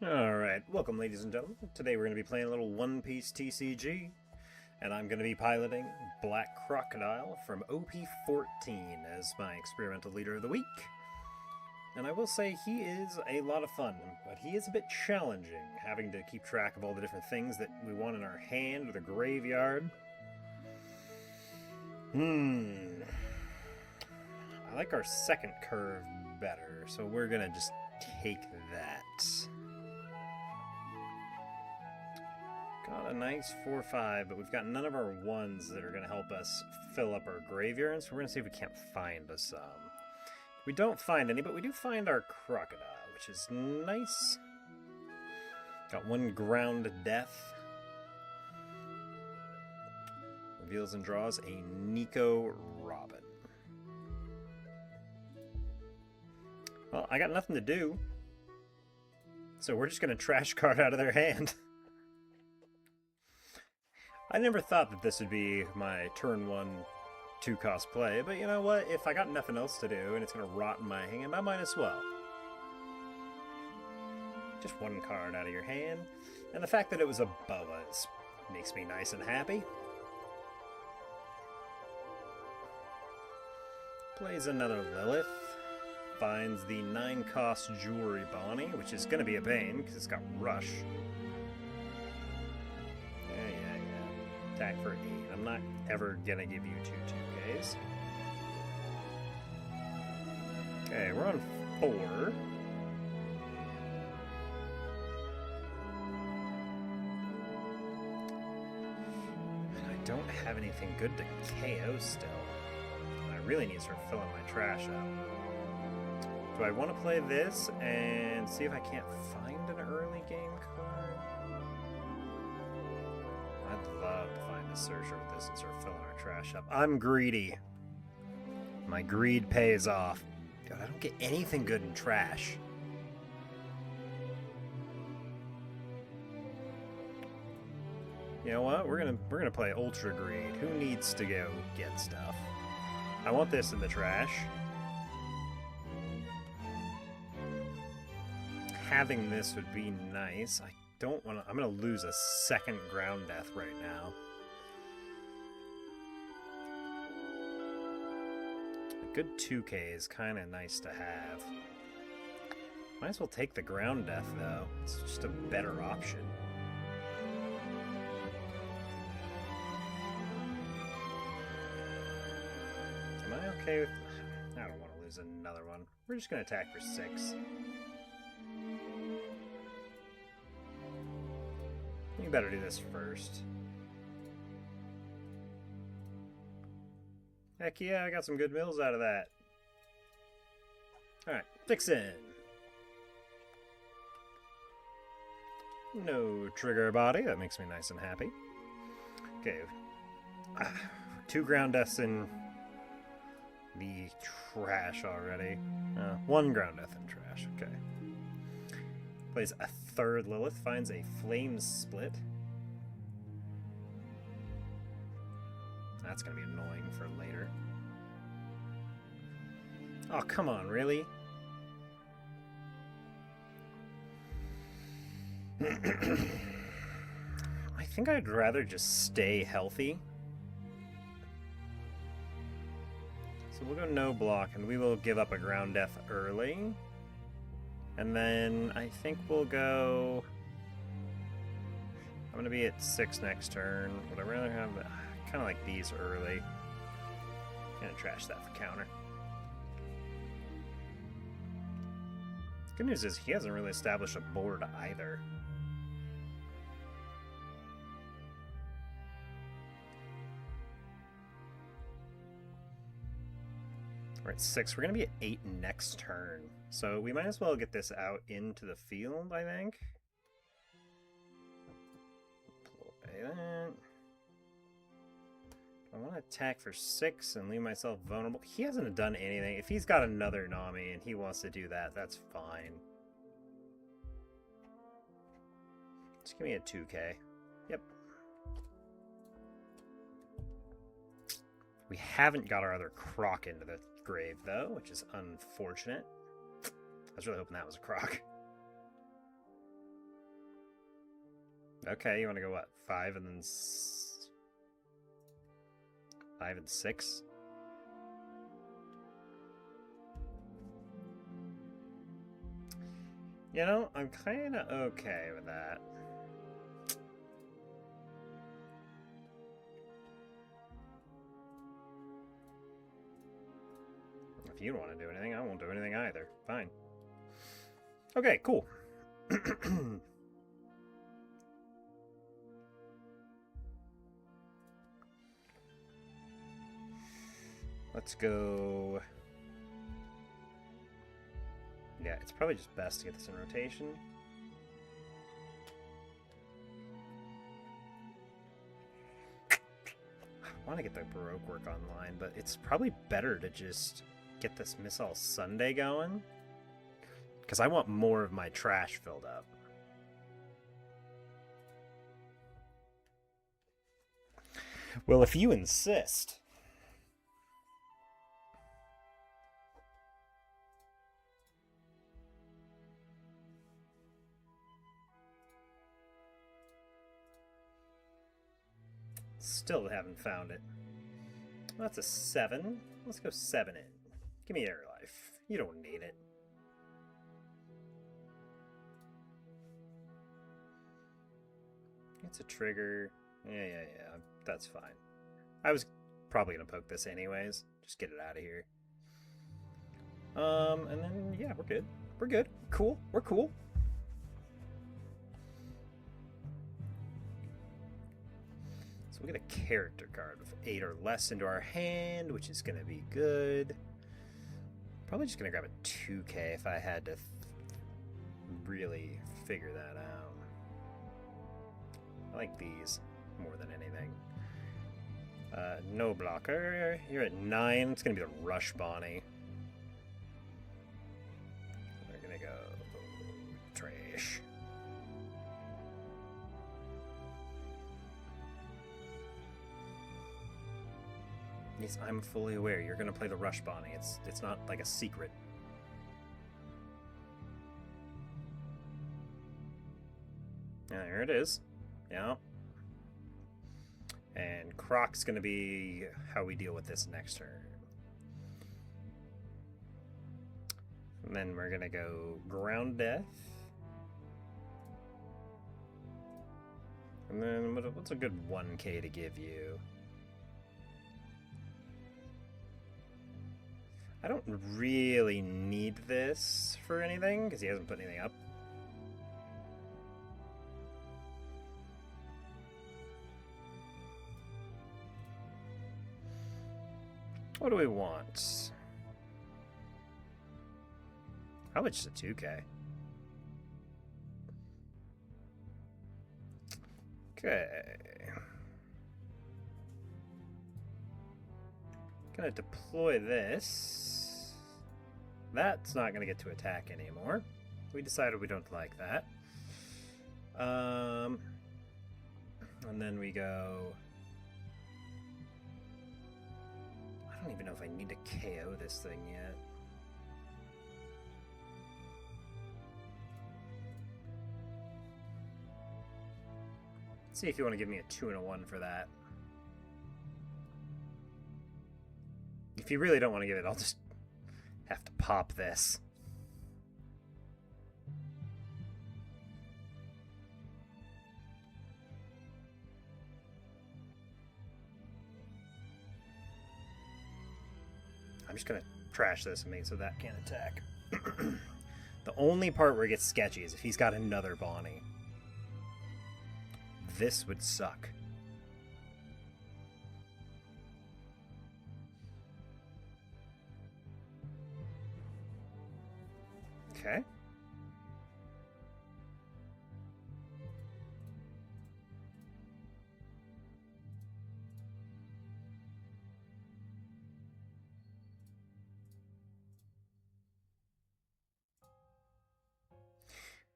Alright, welcome ladies and gentlemen. Today we're going to be playing a little one-piece TCG, and I'm going to be piloting Black Crocodile from OP14 as my experimental leader of the week. And I will say he is a lot of fun, but he is a bit challenging, having to keep track of all the different things that we want in our hand or the graveyard. I like our second curve better, so we're going to just take that. Got a nice 4-5, but we've got none of our ones that are going to help us fill up our graveyard, so we're going to see if we can't find us some. We don't find any, but we do find our crocodile, which is nice. Got one ground death. Reveals and draws a Nico Robin. Well, I got nothing to do, so we're just going to trash card out of their hand. I never thought that this would be my turn 1 2-cost play, but you know what? If I got nothing else to do and it's going to rot in my hand, I might as well. Just one card out of your hand. And the fact that it was a boa makes me nice and happy. Plays another Lilith. Finds the 9-cost Jewelry Bonney, which is going to be a pain because it's got Rush. Attack for 8. I'm not ever gonna give you 2 2Ks. Okay, we're on 4. And I don't have anything good to KO still. I really need to start filling my trash up. Do I want to play this and see if I can't find an early game card? I'd love to find a searcher with this and start filling our trash up. I'm greedy. My greed pays off. God, I don't get anything good in trash. You know what? We're gonna play Ultra Greed. Who needs to go get stuff? I want this in the trash. Having this would be nice. I don't want to. I'm going to lose a second ground death right now. A good 2K is kind of nice to have. Might as well take the ground death, though. It's just a better option. Am I okay with... I don't want to lose another one. We're just going to attack for 6. You better do this first. Heck yeah, I got some good mills out of that. Alright, Vixen. No trigger body, that makes me nice and happy. Okay. 2 ground deaths in the trash already. 1 ground death in trash, okay. Plays a 3rd Lilith, finds a Flame Split. That's going to be annoying for later. Oh, come on, really? I think I'd rather just stay healthy. So we'll go no block, and we will give up a ground death early. And then I think we'll go... I'm going to be at 6 next turn. Would I rather have... kind of like these early. Gonna trash that for counter. Good news is he hasn't really established a board either. We're at 6. We're going to be at 8 next turn. So we might as well get this out into the field, I think. Play that. I want to attack for 6 and leave myself vulnerable. He hasn't done anything. If he's got another Nami and he wants to do that, that's fine. Just give me a 2K. Yep. We haven't got our other Croc into the grave, though, which is unfortunate. I was really hoping that was a Croc. Okay, you want to go what? 5 and then 5 and 6? You know, I'm kind of okay with that. If you don't want to do anything, I won't do anything either. Fine. Okay, cool. Let's go... Yeah, it's probably just best to get this in rotation. I want to get the Baroque work online, but it's probably better to just get this Miss All Sunday going, because I want more of my trash filled up. Well, if you insist. Still haven't found it. Well, that's a 7. Let's go 7 in. Give me air life. You don't need it. It's a trigger. Yeah. That's fine. I was probably going to poke this anyways. Just get it out of here. And then, yeah, we're good. We're good. Cool. We're cool. So we'll get a character card with 8 or less into our hand, which is going to be good. Probably just going to grab a 2K if I had to really figure that out. I like these more than anything. No blocker. You're at 9. It's going to be the Rush Bonney. We're going to go trash. Yes, I'm fully aware. You're going to play the Rush Bonney. It's not like a secret. There it is. Yeah. And Croc's going to be how we deal with this next turn. And then we're going to go Ground Death. And then what's a good 1K to give you? I don't really need this for anything, because he hasn't put anything up. What do we want? How much is a 2K? Okay. Gonna deploy this. That's not gonna get to attack anymore. We decided we don't like that. And then we go... I don't even know if I need to KO this thing yet. Let's see if you want to give me a 2 and a 1 for that. If you really don't want to give it, I'll just have to pop this. I'm just going to trash this and make it so that can't attack. The only part where it gets sketchy is if he's got another Bonney. This would suck. Okay.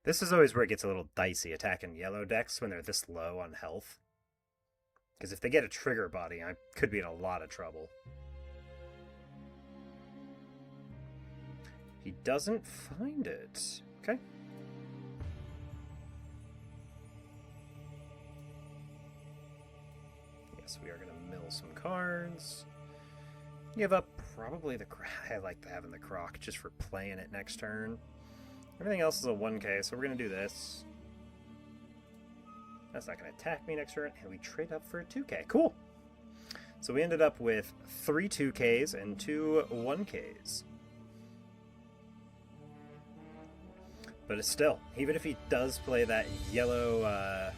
This is always where it gets a little dicey, attacking yellow decks when they're this low on health. Because if they get a trigger body, I could be in a lot of trouble. He doesn't find it. Okay. So we are going to mill some cards. Give up probably the... I like having the Croc just for playing it next turn. Everything else is a 1k, so we're going to do this. That's not going to attack me next turn, and we trade up for a 2k. Cool! So we ended up with 3 2ks and 2 1ks. But it's still, even if he does play that yellow...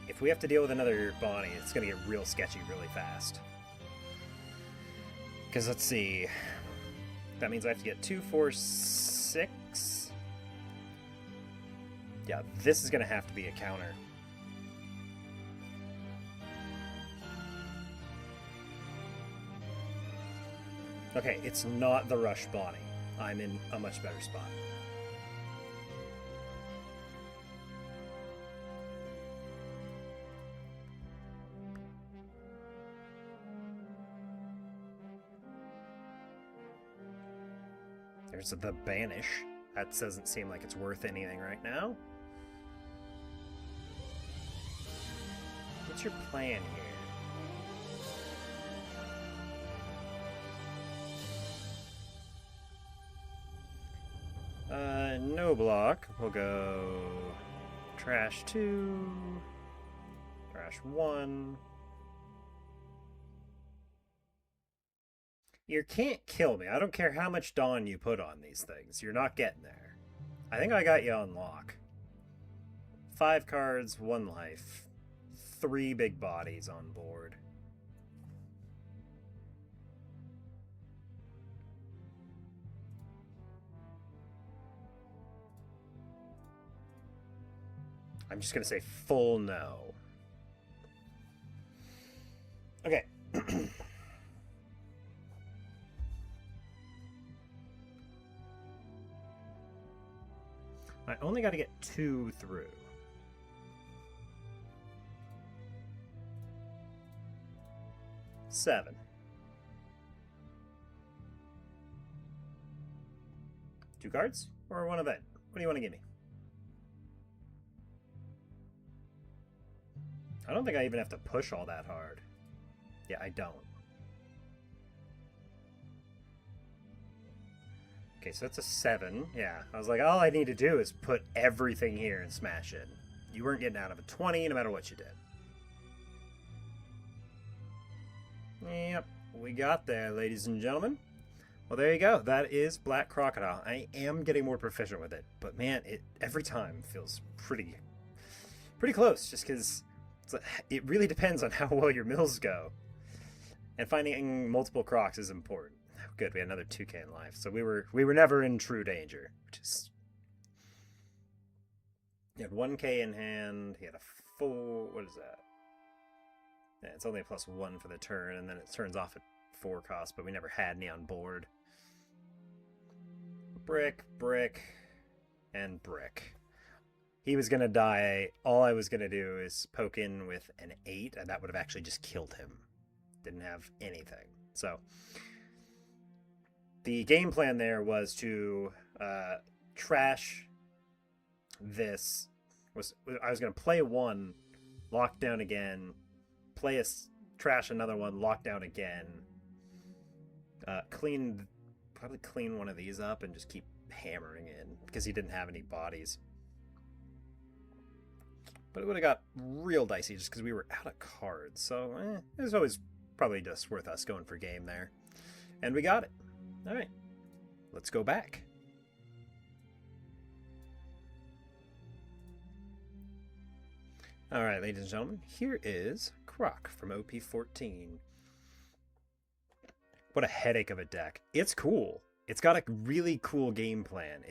if we have to deal with another Bonney, it's going to get real sketchy really fast. Because let's see, that means I have to get 2, 4, 6. Yeah, this is going to have to be a counter. Okay, it's not the Rush Bonney. I'm in a much better spot. There's the Banish. That doesn't seem like it's worth anything right now. What's your plan here? No block. We'll go trash 2, trash 1. You can't kill me. I don't care how much Dawn you put on these things. You're not getting there. I think I got you on lock. 5 cards, 1 life. 3 big bodies on board. I'm just going to say full no. Okay. I only got to get 2 through. Seven. Two cards or one event? What do you want to give me? I don't think I even have to push all that hard. Yeah, I don't. Okay, so that's a 7. Yeah, I was like, all I need to do is put everything here and smash in. You weren't getting out of a 20 no matter what you did. Yep, we got there, ladies and gentlemen. Well, there you go. That is Black Crocodile. I am getting more proficient with it, but man, it every time feels pretty close, just because it really depends on how well your mills go. And finding multiple Crocs is important. Good, we had another 2k in life, so we were never in true danger. Just he had 1k in hand. He had a 4. What is that? Yeah, it's only a +1 for the turn, and then it turns off at 4 cost. But we never had any on board. Brick, brick, and brick. He was gonna die. All I was gonna do is poke in with an 8, and that would have actually just killed him. Didn't have anything. So the game plan there was to trash this. I was going to play 1, lock down again, trash another one, lock down again, probably clean one of these up and just keep hammering in because he didn't have any bodies. But it would have got real dicey just because we were out of cards. So it was always probably just worth us going for game there. And we got it. All right, let's go back. All right, ladies and gentlemen, here is Croc from OP14. What a headache of a deck. It's cool. It's got a really cool game plan.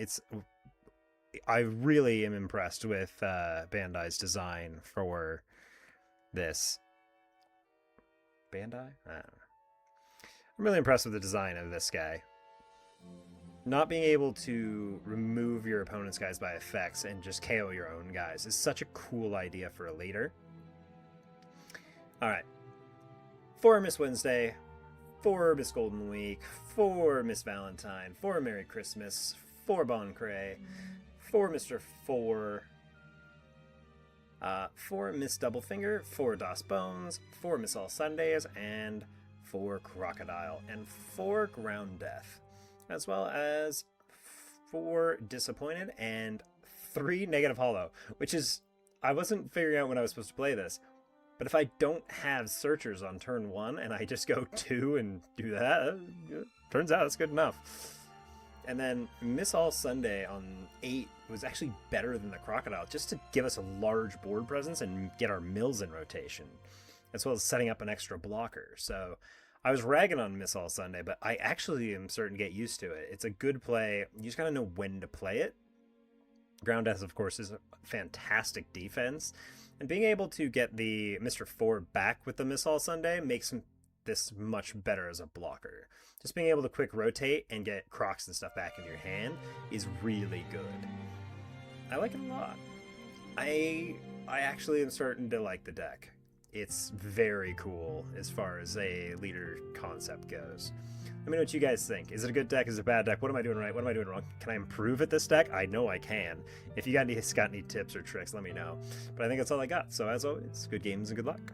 I really am impressed with Bandai's design for this. Bandai? I don't know. I'm really impressed with the design of this guy. Not being able to remove your opponent's guys by effects and just KO your own guys is such a cool idea for a leader. Alright. 4 Miss Wednesday, 4 Miss Golden Week, 4 Miss Valentine, 4 Merry Christmas, 4 Bon Cray, 4 Mr. 4, 4 Miss Double Finger, 4 DOS Bones, 4 Miss All Sundays, and 4 Crocodile, and 4 Ground Death, as well as 4 Disappointed and 3 Negative Hollow, which is, I wasn't figuring out when I was supposed to play this, but if I don't have Searchers on turn 1 and I just go 2 and do that, turns out it's good enough. And then Miss All Sunday on 8 was actually better than the Crocodile, just to give us a large board presence and get our mills in rotation, as well as setting up an extra blocker. So I was ragging on Miss All Sunday, but I actually am starting to get used to it. It's a good play. You just gotta know when to play it. Ground Death, of course, is a fantastic defense. And being able to get the Mr. 4 back with the Miss All Sunday makes this much better as a blocker. Just being able to quick rotate and get Crocs and stuff back in your hand is really good. I like it a lot. I actually am starting to like the deck. It's very cool as far as a leader concept goes. Let me know what you guys think. Is it a good deck? Is it a bad deck? What am I doing right? What am I doing wrong? Can I improve at this deck? I know I can. If you got any tips or tricks, let me know. But I think that's all I got. So as always, good games and good luck.